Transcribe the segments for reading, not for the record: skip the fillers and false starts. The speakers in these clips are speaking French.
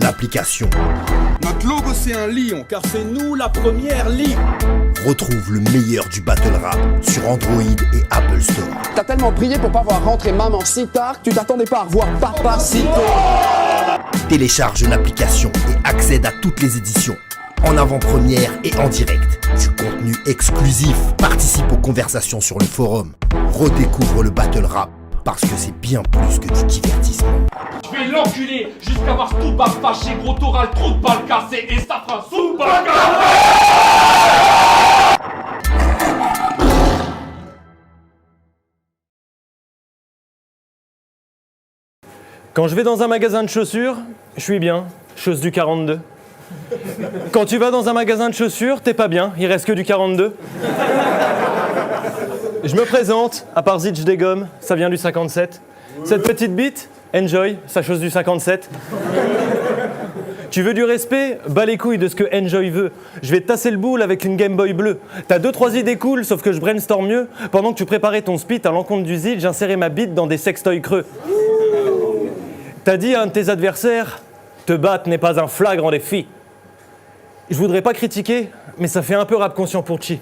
l'application. Notre logo c'est un lion, car c'est nous la première ligue. Retrouve le meilleur du battle rap sur Android et Apple Store. T'as tellement prié pour pas voir rentrer maman si tard que tu t'attendais pas à revoir papa si tôt. Télécharge l'application et accède à toutes les éditions. En avant-première et en direct. Du contenu exclusif. Participe aux conversations sur le forum. Redécouvre le battle rap. Parce que c'est bien plus que du divertissement. Je vais l'enculer jusqu'à voir tout bas fâché, gros t'auras le trou de balle cassé et ça fera sous Quand je vais dans un magasin de chaussures, je suis bien, chose du 42. Quand tu vas dans un magasin de chaussures, t'es pas bien, il reste que du 42. Je me présente, à part Zitch des gommes, ça vient du 57. Cette petite bite, Enjoy, ça chose du 57. Tu veux du respect? Bats les couilles de ce que Enjoy veut. Je vais te tasser le boule avec une Game Boy bleue. T'as 2-3 idées cool, sauf que je brainstorm mieux. Pendant que tu préparais ton spit à l'encontre du Zitch, j'insérais ma bite dans des sextoys creux. T'as dit à un de tes adversaires, te battre n'est pas un flagrant défi. Je voudrais pas critiquer, mais ça fait un peu rap conscient pour Chi.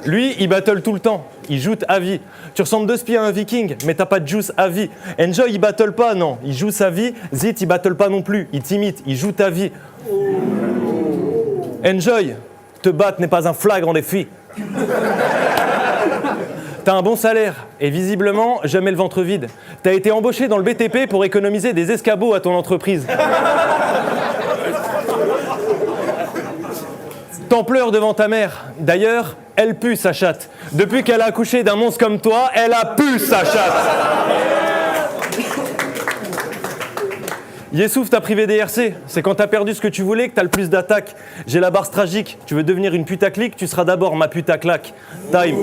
Lui, il battle tout le temps, il joute à vie. Tu ressembles de spi à un viking, mais t'as pas de juice à vie. Enjoy, il battle pas, non, il joue sa vie. Zit, il battle pas non plus, il t'imite, il joue ta vie. Enjoy, te battre n'est pas un flagrant défi. T'as un bon salaire, et visiblement, jamais le ventre vide. T'as été embauché dans le BTP pour économiser des escabeaux à ton entreprise. T'en pleures devant ta mère. D'ailleurs, elle pue sa chatte. Depuis qu'elle a accouché d'un monstre comme toi, elle a pu sa chatte. Yessouf t'a privé des RC. C'est quand t'as perdu ce que tu voulais que t'as le plus d'attaques. J'ai la barre tragique. Tu veux devenir une putaclic, tu seras d'abord ma putaclac. Time.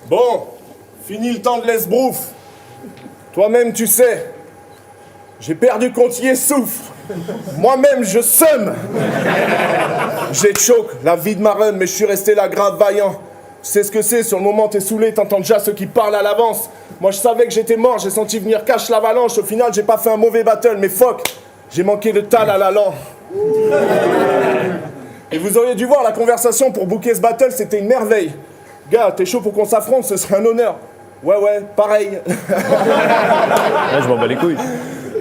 Bon, fini le temps de l'esbrouf. Toi-même, tu sais, j'ai perdu contre Yessouf. Moi-même, je somme. J'ai choc, la vie de ma run, mais je suis resté là grave vaillant. Tu sais ce que c'est, sur le moment, t'es saoulé, t'entends déjà ceux qui parlent à l'avance. Moi, je savais que j'étais mort, j'ai senti venir cache l'avalanche. Au final, j'ai pas fait un mauvais battle, mais fuck, j'ai manqué de tal à l'allant. Et vous auriez dû voir la conversation pour booker ce battle, c'était une merveille. Gars, t'es chaud pour qu'on s'affronte, ce serait un honneur. Ouais, pareil. Là, je m'en bats les couilles.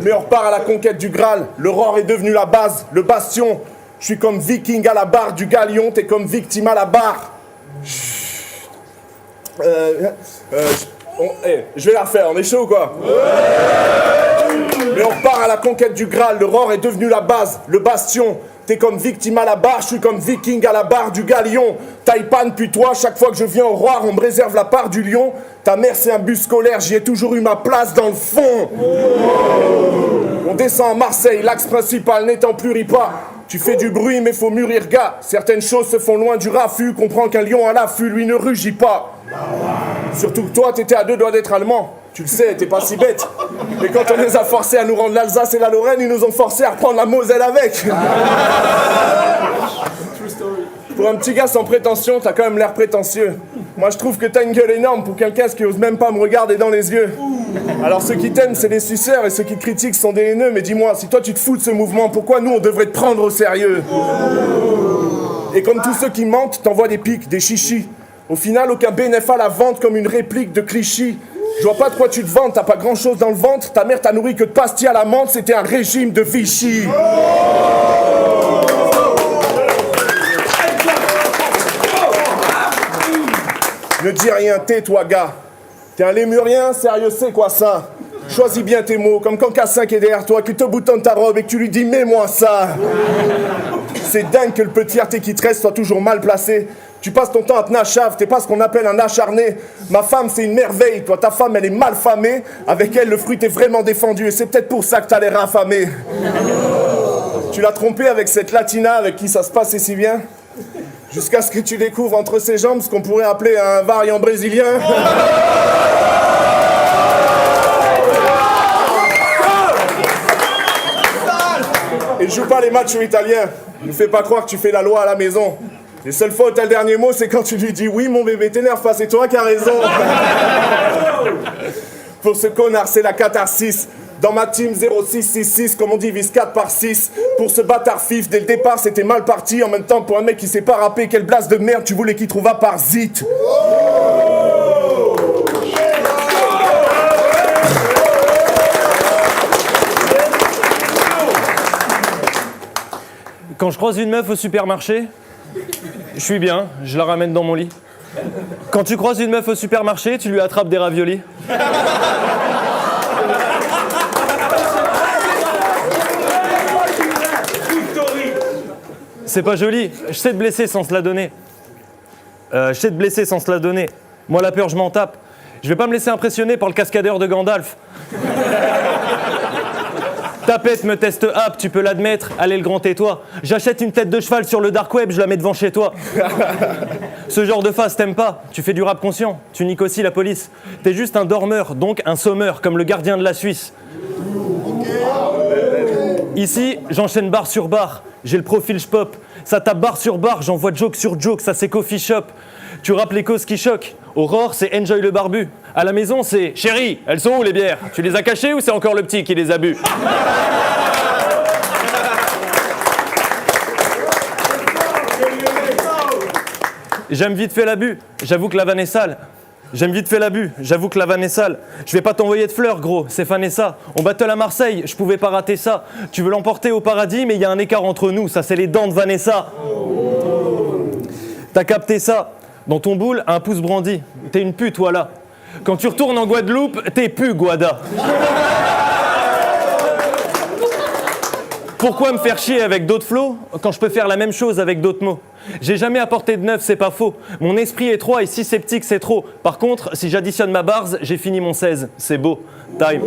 Mais on repart à la conquête du Graal. L'aurore est devenue la base, le bastion. Je suis comme viking à la barre du galion, t'es comme victime à la barre. Je vais la refaire, on est chaud ou quoi? Mais on repart à la conquête du Graal. L'aurore est devenue la base, le bastion. T'es comme victime à la barre, je suis comme viking à la barre du galion. Taipan, puis toi, chaque fois que je viens au roi, on me réserve la part du lion. Ta mère, c'est un bus scolaire, j'y ai toujours eu ma place dans le fond. On descend à Marseille, l'axe principal n'étant plus ripa. Tu fais du bruit, mais faut mûrir, gars. Certaines choses se font loin du raffut. Comprends qu'un lion à l'affût, lui, ne rugit pas. Surtout que toi, t'étais à 2 doigts d'être allemand. Tu le sais, t'es pas si bête. Mais quand on les a forcés à nous rendre l'Alsace et la Lorraine, ils nous ont forcés à reprendre la Moselle avec. Pour un petit gars sans prétention, t'as quand même l'air prétentieux. Moi, je trouve que t'as une gueule énorme pour quelqu'un qui ose même pas me regarder dans les yeux. Alors ceux qui t'aiment, c'est les suceurs, et ceux qui te critiquent sont des haineux. Mais dis-moi, si toi tu te fous de ce mouvement, pourquoi nous on devrait te prendre au sérieux? Et comme tous ceux qui mentent, t'envoient des pics, des chichis. Au final, aucun bénéfice à la vente comme une réplique de Clichy. Je vois pas de quoi tu te vantes, t'as pas grand chose dans le ventre. Ta mère t'a nourri que de pastilles à la menthe, c'était un régime de Vichy. Ne dis rien, tais-toi, gars. T'es un lémurien, sérieux, c'est quoi ça? Choisis bien tes mots, comme quand K5 est derrière toi, qu'il te boutonne ta robe et que tu lui dis « mets-moi ça ». C'est dingue que le petit RT qui te reste soit toujours mal placé. Tu passes ton temps à te nachave, t'es pas ce qu'on appelle un acharné. Ma femme, c'est une merveille, toi, ta femme, elle est mal famée. Avec elle, le fruit t'est vraiment défendu et c'est peut-être pour ça que t'as l'air affamé. Tu l'as trompé avec cette latina avec qui ça se passait si bien. Jusqu'à ce que tu découvres entre ses jambes ce qu'on pourrait appeler un variant brésilien. Et joue pas les matchs italiens. Ne fais pas croire que tu fais la loi à la maison. Les seules fois où t'as le dernier mot, c'est quand tu lui dis oui, mon bébé, t'énerve pas, c'est toi qui as raison. Pour ce connard, c'est la catharsis. Dans ma team 0666, comme on divise 4 par 6. Pour ce bâtard fif, dès le départ, c'était mal parti. En même temps, pour un mec qui sait pas rapper, quelle blase de merde tu voulais qu'il trouva par zit. Quand je croise une meuf au supermarché, je suis bien, je la ramène dans mon lit. Quand tu croises une meuf au supermarché, tu lui attrapes des raviolis. C'est pas joli, je sais te blesser sans se la donner. Moi, la peur, je m'en tape. Je vais pas me laisser impressionner par le cascadeur de Gandalf. Ta pète me teste app, tu peux l'admettre, allez le grand tais-toi. J'achète une tête de cheval sur le dark web, je la mets devant chez toi. Ce genre de face t'aimes pas, tu fais du rap conscient, tu niques aussi la police. T'es juste un dormeur, donc un sommeur, comme le gardien de la Suisse. Ici, j'enchaîne bar sur bar, j'ai le profil j'pop. Ça tape bar sur bar, j'envoie joke sur joke, ça c'est coffee shop. Tu rappes les causes qui choquent. Aurore, c'est Enjoy le barbu. À la maison, c'est chérie, elles sont où les bières? Tu les as cachées ou c'est encore le petit qui les a bu? J'aime vite fait l'abus, j'avoue que la vanne est sale. Je vais pas t'envoyer de fleurs, gros, c'est Vanessa. On battle à Marseille, je pouvais pas rater ça. Tu veux l'emporter au paradis, mais il y a un écart entre nous, ça c'est les dents de Vanessa. T'as capté ça? Dans ton boule, un pouce brandi. T'es une pute, voilà. Quand tu retournes en Guadeloupe, t'es pu, Guada. Pourquoi me faire chier avec d'autres flots quand je peux faire la même chose avec d'autres mots? J'ai jamais apporté de neuf, c'est pas faux. Mon esprit est 3 et si sceptique, c'est trop. Par contre, si j'additionne ma barze, j'ai fini mon 16. C'est beau. Time.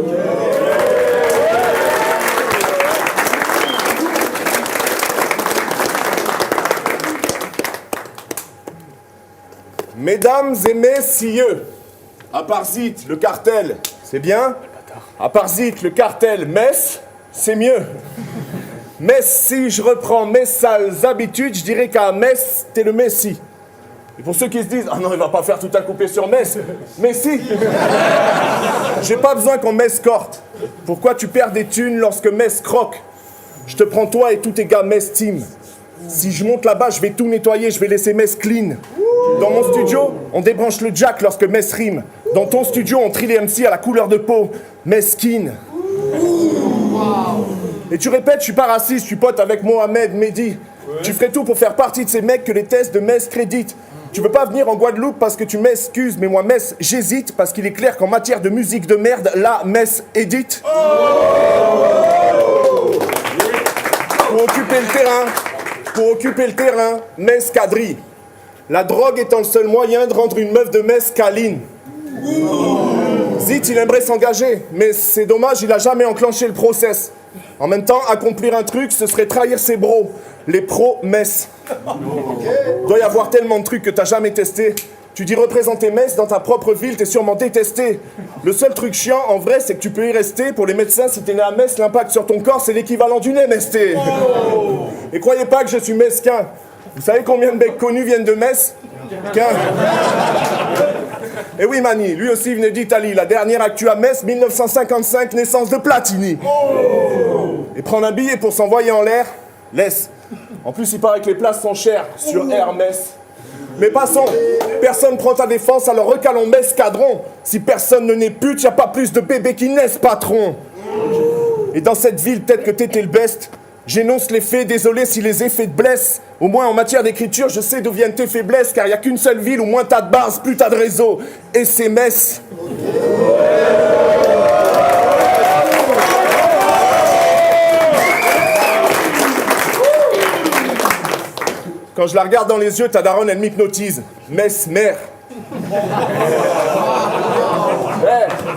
Mesdames et messieurs, à part Zit, le cartel, c'est bien. À part Zit, le cartel, Metz, c'est mieux. Mais si je reprends mes sales habitudes, je dirais qu'à Metz, t'es le Messi. Et pour ceux qui se disent, ah non, il va pas faire tout un coupé sur Metz. Mais si. J'ai pas besoin qu'on m'escorte. Pourquoi tu perds des thunes lorsque Metz croque? Je te prends toi et tous tes gars Metz team. Si je monte là-bas, je vais tout nettoyer, je vais laisser Metz clean. Dans mon studio, on débranche le jack lorsque Metz rime. Dans ton studio, on trie les MC à la couleur de peau. Metz skin. Et tu répètes, je suis pas raciste, je suis pote avec Mohamed, Mehdi. Tu ferais tout pour faire partie de ces mecs que les tests de Metz créditent. Tu veux pas venir en Guadeloupe parce que tu m'excuses, mais moi, Metz, j'hésite parce qu'il est clair qu'en matière de musique de merde, là, Metz édite. Pour occuper le terrain, Metz quadrille. La drogue étant le seul moyen de rendre une meuf de Metz câline. Zit, il aimerait s'engager, mais c'est dommage, il a jamais enclenché le process. En même temps, accomplir un truc, ce serait trahir ses bros, les pros-Metz. Doit y avoir tellement de trucs que t'as jamais testé. Tu dis représenter Metz dans ta propre ville, t'es sûrement détesté. Le seul truc chiant, en vrai, c'est que tu peux y rester. Pour les médecins, si t'es né à Metz, l'impact sur ton corps, c'est l'équivalent d'une MST. Et croyez pas que je suis mesquin. Vous savez combien de mecs connus viennent de Metz? Et oui, Mani, lui aussi venait d'Italie. La dernière actu à Metz, 1955, naissance de Platini. Et prendre un billet pour s'envoyer en l'air, laisse. En plus, il paraît que les places sont chères sur Hermès. Mais passons, personne prend ta défense, alors recalons Metz cadron. Si personne ne naît pute, y a pas plus de bébés qui naissent, patron. Et dans cette ville, peut-être que t'étais le best. J'énonce les faits, désolé si les effets te blessent. Au moins en matière d'écriture, je sais d'où viennent tes faiblesses, car y a qu'une seule ville où moins t'as de base, plus t'as de réseau. Et c'est Metz. Quand je la regarde dans les yeux, ta daronne, elle m'hypnotise. Metz, mère.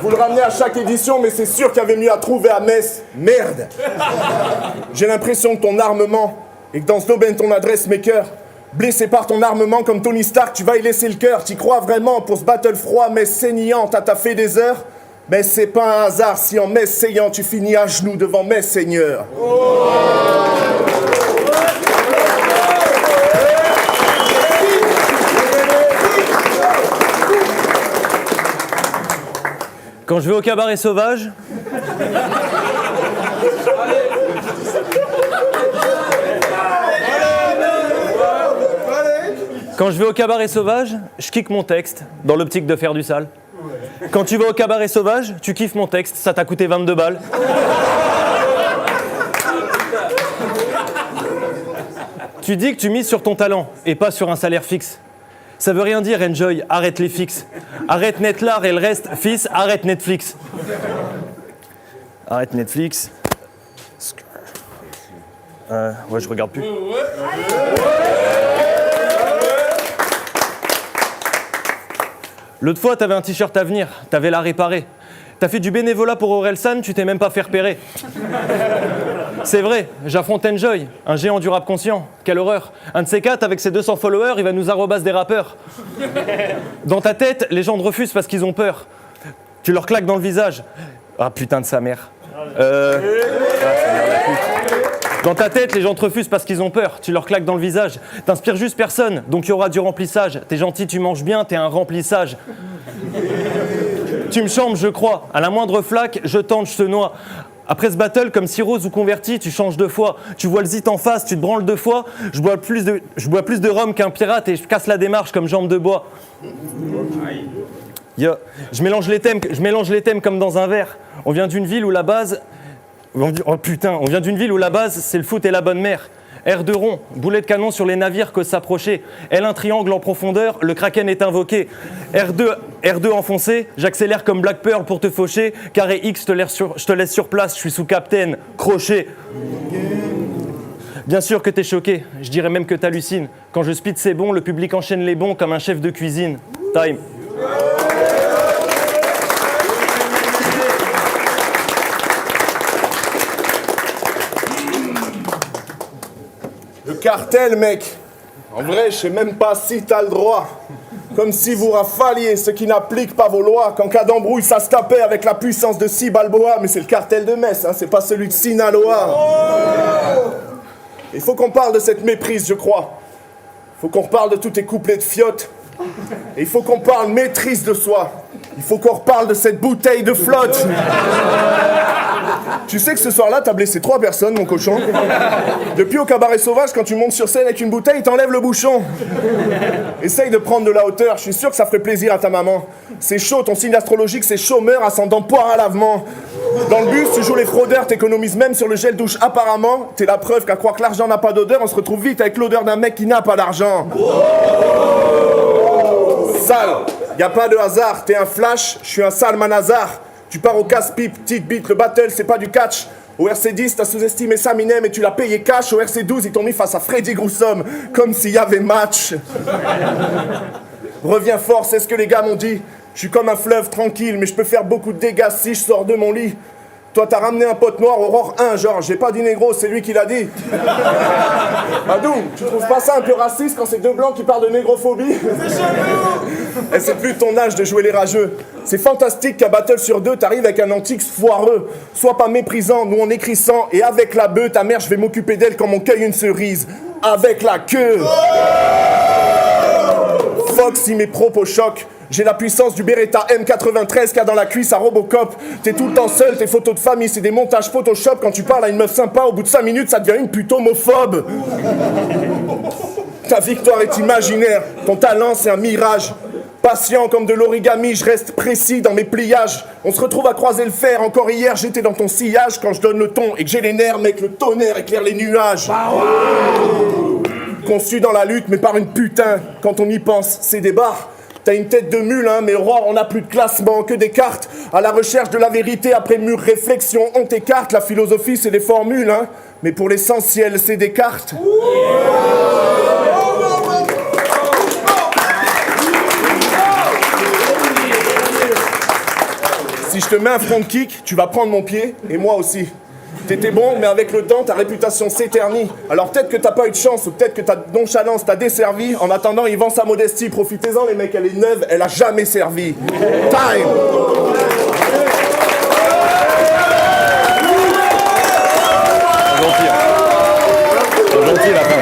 Vous le ramenez à chaque édition, mais c'est sûr qu'il y avait mieux à trouver à Metz. Merde. J'ai l'impression que ton armement, et que dans ce domaine ton adresse mes cœurs. Blessé par ton armement comme Tony Stark, tu vas y laisser le cœur. T'y crois vraiment pour ce battle froid, mais saignant, t'as taffé des heures? Mais c'est pas un hasard si en Metz saillant, tu finis à genoux devant Metz Seigneur. Quand je vais au cabaret sauvage... Quand je vais au cabaret sauvage, je kick mon texte, dans l'optique de faire du sale. Quand tu vas au cabaret sauvage, tu kiffes mon texte, ça t'a coûté 22 balles. Tu dis que tu mises sur ton talent et pas sur un salaire fixe. Ça veut rien dire, Enjoy, arrête les fixes. Arrête Netlard et le reste, fils, arrête Netflix. Arrête Netflix. Ouais, je regarde plus. L'autre fois, t'avais un t-shirt Avenir, t'avais la réparé. T'as fait du bénévolat pour Orelsan, tu t'es même pas fait repérer. C'est vrai, j'affronte Enjoy, un géant du rap conscient. Quelle horreur. Un de ces quatre, avec ses 200 followers, il va nous arrobasser des rappeurs. Dans ta tête, les gens te refusent parce qu'ils ont peur. Tu leur claques dans le visage. Ah putain de sa mère. Dans ta tête, les gens te refusent parce qu'ils ont peur. Tu leur claques dans le visage. T'inspires juste personne, donc il y aura du remplissage. T'es gentil, tu manges bien, t'es un remplissage. Tu me chambres, je crois. À la moindre flaque, je tente, je te noie. Après ce battle, comme Cyrose ou converti, tu changes de foi. Tu vois le zit en face, tu te branles deux fois. Je bois plus de rhum qu'un pirate et je casse la démarche comme jambe de bois. Yo. Je mélange les thèmes comme dans un verre. On vient d'une ville où la base... Oh putain, on vient d'une ville où la base, c'est le foot et la bonne mère. R2 rond, boulet de canon sur les navires que s'approcher. L1 triangle en profondeur, le kraken est invoqué. R2 enfoncé, j'accélère comme Black Pearl pour te faucher. Carré X, je te laisse sur place, je suis sous captain, crochet. Bien sûr que t'es choqué, je dirais même que t'hallucines. Quand je speed c'est bon, le public enchaîne les bons comme un chef de cuisine. Time. Le cartel, mec. En vrai, je sais même pas si t'as le droit. Comme si vous rafaliez ceux qui n'appliquent pas vos lois. Qu'en cas d'embrouille, ça se tapait avec la puissance de 6 Balboa. Mais c'est le cartel de Metz, hein, c'est pas celui de Sinaloa. Il faut qu'on parle de cette méprise, je crois. Il faut qu'on reparle de tous tes couplets de fiottes. Et il faut qu'on parle maîtrise de soi. Il faut qu'on reparle de cette bouteille de flotte. Tu sais que ce soir-là, t'as blessé 3 personnes, mon cochon. Depuis au cabaret sauvage, quand tu montes sur scène avec une bouteille, t'enlèves le bouchon. Essaye de prendre de la hauteur, je suis sûr que ça ferait plaisir à ta maman. C'est chaud, ton signe astrologique, c'est chômeur ascendant poire à lavement. Dans le bus, tu joues les fraudeurs, t'économises même sur le gel douche apparemment. T'es la preuve qu'à croire que l'argent n'a pas d'odeur, on se retrouve vite avec l'odeur d'un mec qui n'a pas d'argent. Sale, y a pas de hasard, t'es un flash, je suis un sale manazar. Tu pars au casse-pipe, petite bite, le battle c'est pas du catch. Au RC10 t'as sous-estimé Saminem et tu l'as payé cash. Au RC12 ils t'ont mis face à Freddy Groussom, comme s'il y avait match. Reviens fort, c'est ce que les gars m'ont dit. Je suis comme un fleuve tranquille, mais je peux faire beaucoup de dégâts si je sors de mon lit. Toi t'as ramené un pote noir, Aurore 1, genre j'ai pas dit négro, c'est lui qui l'a dit. Badou, tu trouves pas ça un peu raciste quand c'est 2 blancs qui parlent de négrophobie? Et c'est plus ton âge de jouer les rageux. C'est fantastique qu'à battle sur 2 t'arrives avec un antique foireux. Sois pas méprisant, nous on écrit sans. Et avec la bœuf, ta mère je vais m'occuper d'elle comme on cueille une cerise. Avec la queue. Fox si mes propos choquent. J'ai la puissance du Beretta M93 qu'il y a dans la cuisse à Robocop. T'es tout le temps seul, tes photos de famille, c'est des montages Photoshop. Quand tu parles à une meuf sympa, au bout de 5 minutes, ça devient une pute homophobe. Ta victoire est imaginaire, ton talent c'est un mirage. Patient comme de l'origami, je reste précis dans mes pliages. On se retrouve à croiser le fer, encore hier j'étais dans ton sillage. Quand je donne le ton et que j'ai les nerfs, mec, le tonnerre éclaire les nuages. Conçu dans la lutte, mais par une putain. Quand on y pense, c'est des barres. T'as une tête de mule, hein, mais Aurore, on n'a plus de classement, que des cartes. À la recherche de la vérité, après mûre réflexion, on t'écarte. La philosophie, c'est des formules, hein, mais pour l'essentiel, c'est des cartes. Si je te mets un front kick, tu vas prendre mon pied, et moi aussi. T'étais bon, mais avec le temps, ta réputation s'éternit. Alors peut-être que t'as pas eu de chance, ou peut-être que ta nonchalance t'a desservi. En attendant, il vend sa modestie. Profitez-en, les mecs, elle est neuve, elle a jamais servi. Time! Gentil la fin.